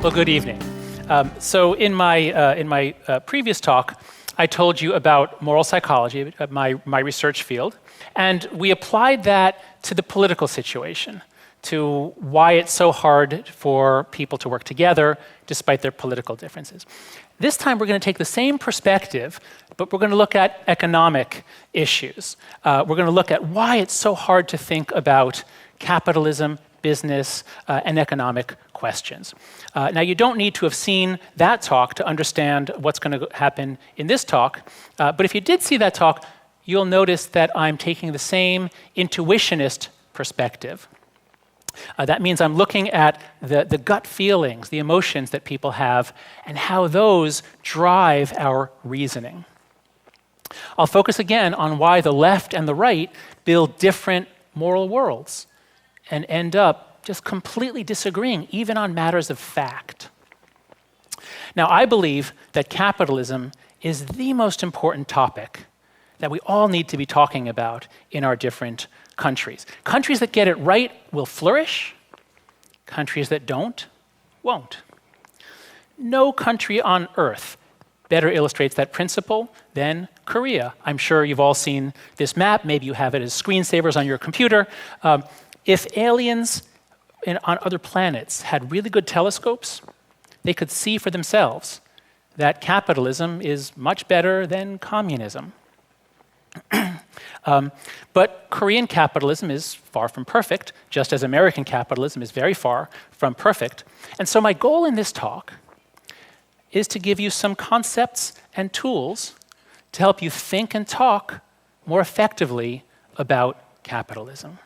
Well, good evening. So in my previous talk, I told you about moral psychology, my research field, and we applied that to the political situation, to why it's so hard for people to work together despite their political differences. This time we're going to take the same perspective, but we're going to look at economic issues. We're going to look at why it's so hard to think about capitalism, business, and economic questions. Now, you don't need to have seen that talk to understand what's going to happen in this talk, but if you did see that talk, you'll notice that I'm taking the same intuitionist perspective. That means I'm looking at the gut feelings, the emotions that people have, and how those drive our reasoning. I'll focus again on why the left and the right build different moral worlds and end up just completely disagreeing, even on matters of fact. Now, I believe that capitalism is the most important topic that we all need to be talking about in our different countries. Countries that get it right will flourish. Countries that don't, won't. No country on earth better illustrates that principle than Korea. I'm sure you've all seen this map. Maybe you have it as screensavers on your computer. If aliens on other planets had really good telescopes, they could see for themselves that capitalism is much better than communism. But Korean capitalism is far from perfect, just as American capitalism is very far from perfect. And so my goal in this talk is to give you some concepts and tools to help you think and talk more effectively about capitalism.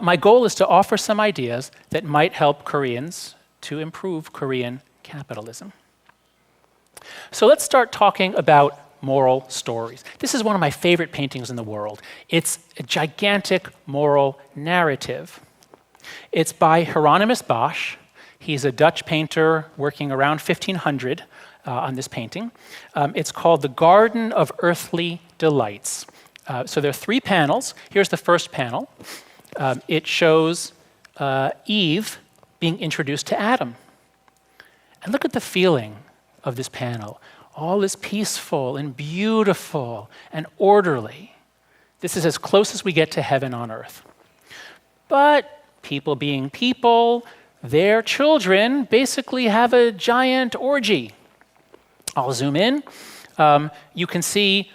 My goal is to offer some ideas that might help Koreans to improve Korean capitalism. So let's start talking about moral stories. This is one of my favorite paintings in the world. It's a gigantic moral narrative. It's by Hieronymus Bosch. He's a Dutch painter working around 1500 on this painting. It's called The Garden of Earthly Delights. So there are 3 panels. Here's the first panel. It shows Eve being introduced to Adam. And look at the feeling of this panel. All is peaceful and beautiful and orderly. This is as close as we get to heaven on earth. But people being people, their children basically have a giant orgy. I'll zoom in. You can see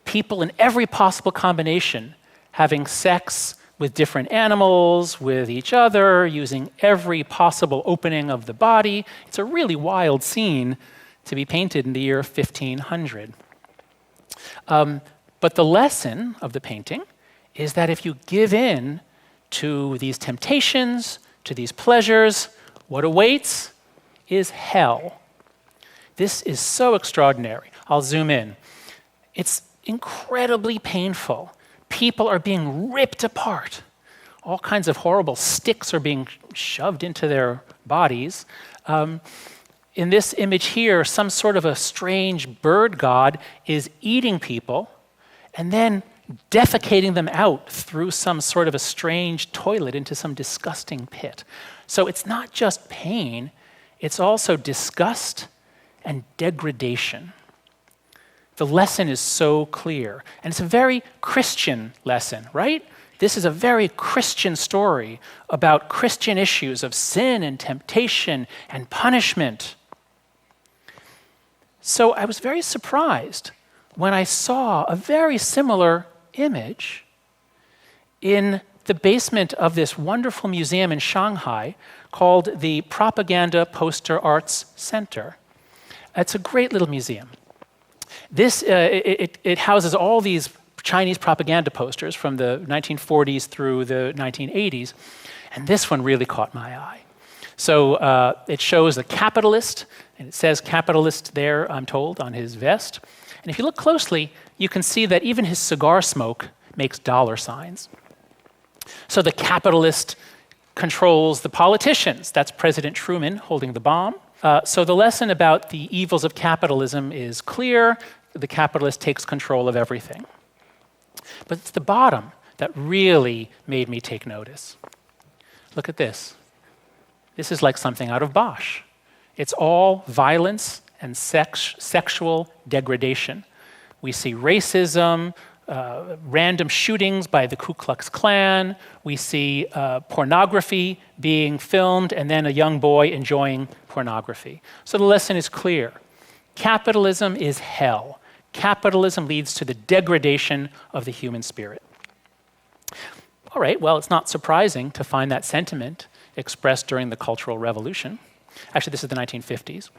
people in every possible combination having sex with different animals, with each other, using every possible opening of the body. It's a really wild scene to be painted in the year 1500. But the lesson of the painting is that if you give in to these temptations, to these pleasures, what awaits is hell. This is so extraordinary. I'll zoom in. It's incredibly painful. People are being ripped apart. All kinds of horrible sticks are being shoved into their bodies. In this image here, some sort of a strange bird god is eating people and then defecating them out through some sort of a strange toilet into some disgusting pit. So it's not just pain, it's also disgust and degradation. The lesson is so clear, and it's a very Christian lesson, right? This is a very Christian story about Christian issues of sin and temptation and punishment. So I was very surprised when I saw a very similar image in the basement of this wonderful museum in Shanghai called the Propaganda Poster Arts Center. It's a great little museum. This it houses all these Chinese propaganda posters from the 1940s through the 1980s, and this one really caught my eye. So it shows a capitalist, and it says capitalist there, I'm told, on his vest. And if you look closely, you can see that even his cigar smoke makes dollar signs. So the capitalist controls the politicians. That's President Truman holding the bomb. So the lesson about the evils of capitalism is clear. The capitalist takes control of everything. But it's the bottom that really made me take notice. Look at this. This is like something out of Bosch. It's all violence and sexual degradation. We see racism, random shootings by the Ku Klux Klan. We see pornography being filmed and then a young boy enjoying pornography. So the lesson is clear. Capitalism is hell. Capitalism leads to the degradation of the human spirit. All right, well, it's not surprising to find that sentiment expressed during the Cultural Revolution. Actually, this is the 1950s.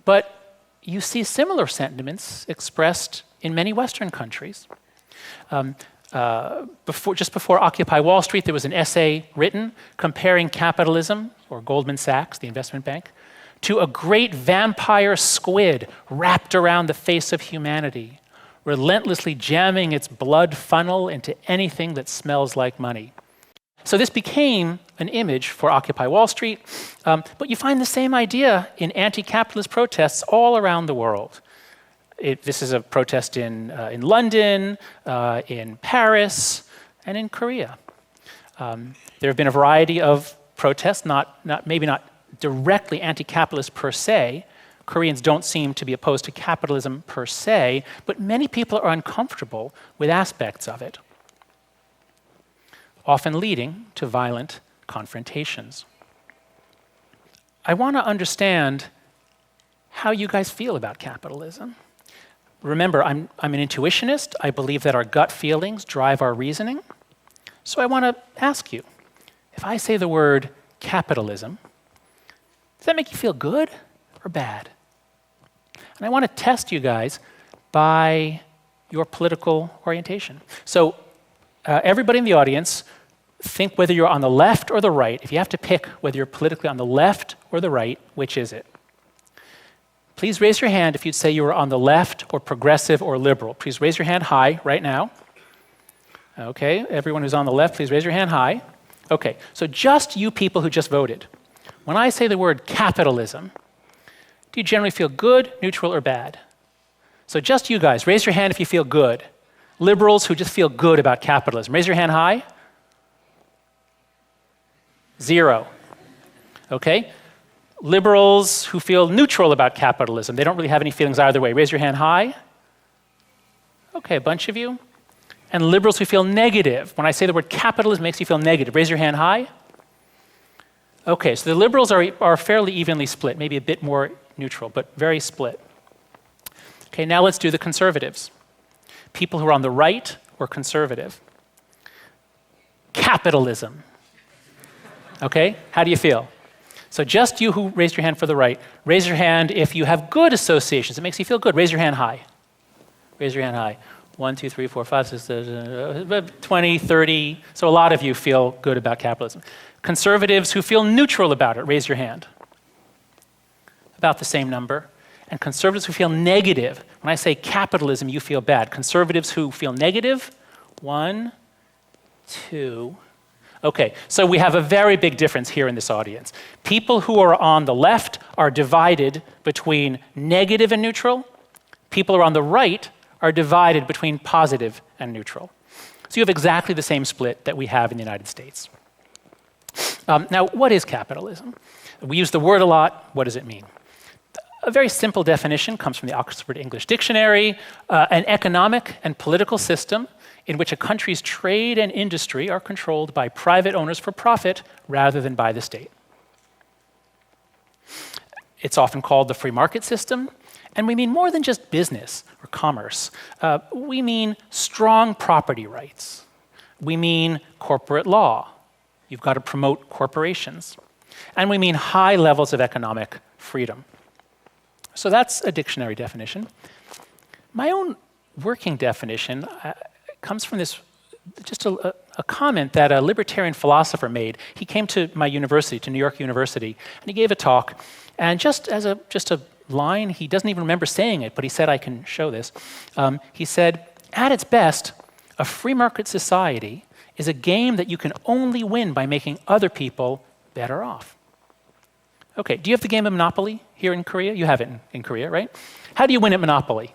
But you see similar sentiments expressed in many Western countries. Just before Occupy Wall Street, there was an essay written comparing capitalism, or Goldman Sachs, the investment bank, to a great vampire squid wrapped around the face of humanity, relentlessly jamming its blood funnel into anything that smells like money. So this became an image for Occupy Wall Street, but you find the same idea in anti-capitalist protests all around the world. This is a protest in London, in Paris, and in Korea. There have been a variety of protests, maybe not directly anti-capitalist per se. Koreans don't seem to be opposed to capitalism per se, but many people are uncomfortable with aspects of it, often leading to violent confrontations. I want to understand how you guys feel about capitalism. Remember, I'm an intuitionist. I believe that our gut feelings drive our reasoning. So I want to ask you, if I say the word capitalism, does that make you feel good or bad? And I want to test you guys by your political orientation. So everybody in the audience, think whether you're on the left or the right. If you have to pick whether you're politically on the left or the right, which is it? Please raise your hand if you'd say you were on the left or progressive or liberal. Please raise your hand high right now. Okay, everyone who's on the left, please raise your hand high. Okay, so just you people who just voted. When I say the word capitalism, do you generally feel good, neutral, or bad? So just you guys, raise your hand if you feel good. Liberals who just feel good about capitalism, raise your hand high. 0. Okay. Liberals who feel neutral about capitalism, they don't really have any feelings either way. Raise your hand high. Okay, a bunch of you. And liberals who feel negative. When I say the word capitalism makes you feel negative, raise your hand high. Okay, so the liberals are fairly evenly split, maybe a bit more neutral, but very split. Okay, now let's do the conservatives. People who are on the right or conservative. Capitalism. Okay, how do you feel? So just you who raised your hand for the right, raise your hand if you have good associations. It makes you feel good. Raise your hand high. Raise your hand high. 1, 2, 3, 4, 5, 6, 7, 20, 30. So a lot of you feel good about capitalism. Conservatives who feel neutral about it, raise your hand. About the same number. And conservatives who feel negative. When I say capitalism, you feel bad. Conservatives who feel negative, 1, 2. Okay, so we have a very big difference here in this audience. People who are on the left are divided between negative and neutral. People who are on the right are divided between positive and neutral. So you have exactly the same split that we have in the United States. Now, what is capitalism? We use the word a lot. What does it mean? A very simple definition comes from the Oxford English Dictionary, an economic and political system in which a country's trade and industry are controlled by private owners for profit rather than by the state. It's often called the free market system, and we mean more than just business or commerce. We mean strong property rights. We mean corporate law. You've got to promote corporations. And we mean high levels of economic freedom. So that's a dictionary definition. My own working definition comes from this, just a comment that a libertarian philosopher made. He came to my university, to New York University, and he gave a talk. And just a line, he doesn't even remember saying it, but he said, I can show this. He said, at its best, a free market society is a game that you can only win by making other people better off. Okay, do you have the game of Monopoly here in Korea? You have it in Korea, right? How do you win at Monopoly?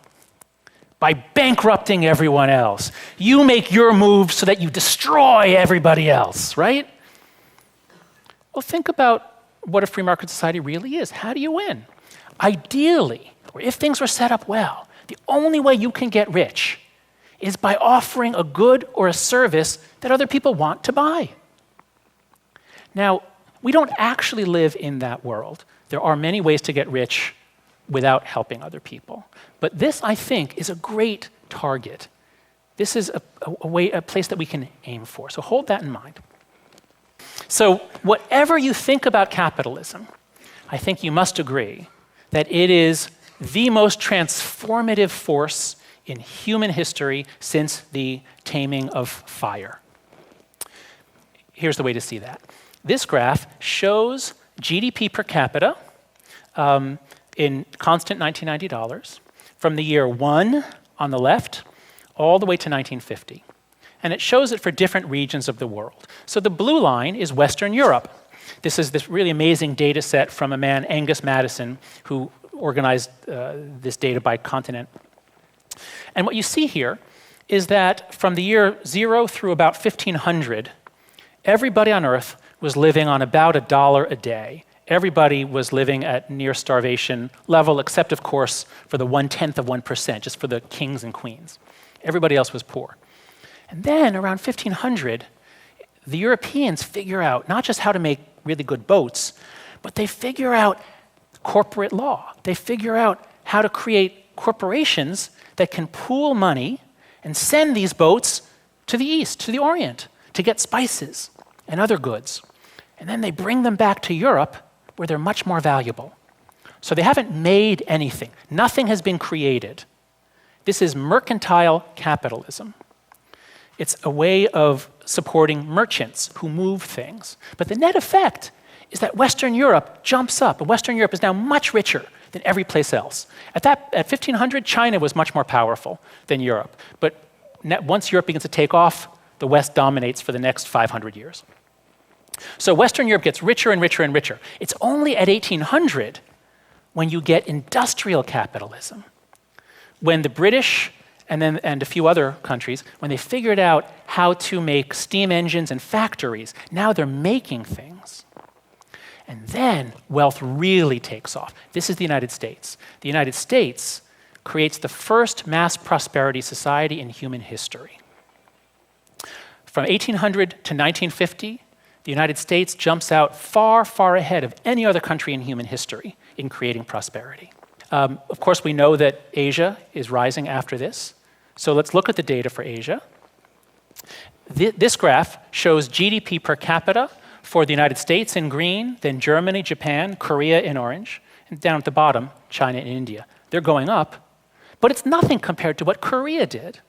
By bankrupting everyone else. You make your move so that you destroy everybody else, right? Well, think about what a free market society really is. How do you win? Ideally, or if things were set up well, the only way you can get rich is by offering a good or a service that other people want to buy. Now, we don't actually live in that world. There are many ways to get rich without helping other people. But this, I think, is a great target. This is a place that we can aim for. So hold that in mind. So whatever you think about capitalism, I think you must agree that it is the most transformative force in human history since the taming of fire. Here's the way to see that. This graph shows GDP per capita in constant $1990 from the year 1 on the left all the way to 1950. And it shows it for different regions of the world. So the blue line is Western Europe. This is this really amazing data set from a man, Angus Madison, who organized this data by continent. And what you see here is that from the year 0 through about 1500, everybody on Earth was living on about $1 a day. Everybody was living at near starvation level, except, of course, for the 1/10 of 1%, just for the kings and queens. Everybody else was poor. And then around 1500, the Europeans figure out not just how to make really good boats, but they figure out corporate law. They figure out how to create corporations that can pool money and send these boats to the east, to the Orient, to get spices and other goods. And then they bring them back to Europe, where they're much more valuable. So they haven't made anything. Nothing has been created. This is mercantile capitalism. It's a way of supporting merchants who move things. But the net effect is that Western Europe jumps up, and Western Europe is now much richer than every place else. At 1500, China was much more powerful than Europe. But once Europe begins to take off, the West dominates for the next 500 years. So Western Europe gets richer and richer and richer. It's only at 1800 when you get industrial capitalism, when the British and a few other countries, when they figured out how to make steam engines and factories, now they're making things. And then wealth really takes off. This is the United States. The United States creates the first mass prosperity society in human history. From 1800 to 1950, the United States jumps out far, far ahead of any other country in human history in creating prosperity. Of course, we know that Asia is rising after this. So let's look at the data for Asia. This graph shows GDP per capita for the United States in green, then Germany, Japan, Korea in orange, and down at the bottom, China and India. They're going up, but it's nothing compared to what Korea did.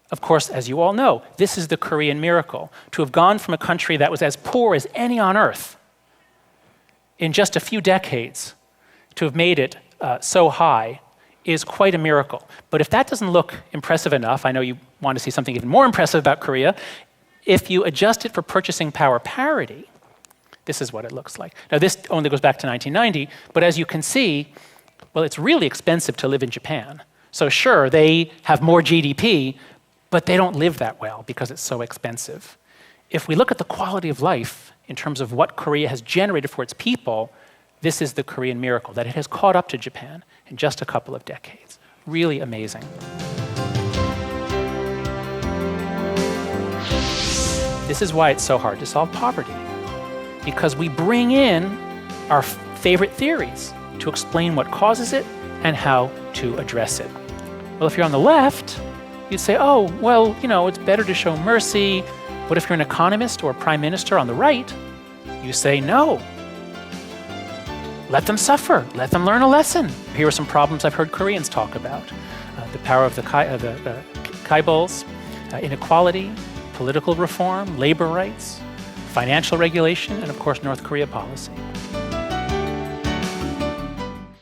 Of course, as you all know, this is the Korean miracle. To have gone from a country that was as poor as any on earth in just a few decades, to have made it so high, is quite a miracle. But if that doesn't look impressive enough, I know you want to see something even more impressive about Korea, if you adjust it for purchasing power parity, this is what it looks like. Now, this only goes back to 1990, but as you can see, well, it's really expensive to live in Japan. So sure, they have more GDP, but they don't live that well because it's so expensive. If we look at the quality of life in terms of what Korea has generated for its people, this is the Korean miracle, that it has caught up to Japan in just a couple of decades. Really amazing. This is why it's so hard to solve poverty, because we bring in our favorite theories to explain what causes it and how to address it. Well, if you're on the left, you'd say, oh, well, it's better to show mercy. But if you're an economist or a prime minister on the right, you say, no. Let them suffer. Let them learn a lesson. Here are some problems I've heard Koreans talk about. The power of the Kaibols, inequality, political reform, labor rights, financial regulation, and of course, North Korea policy.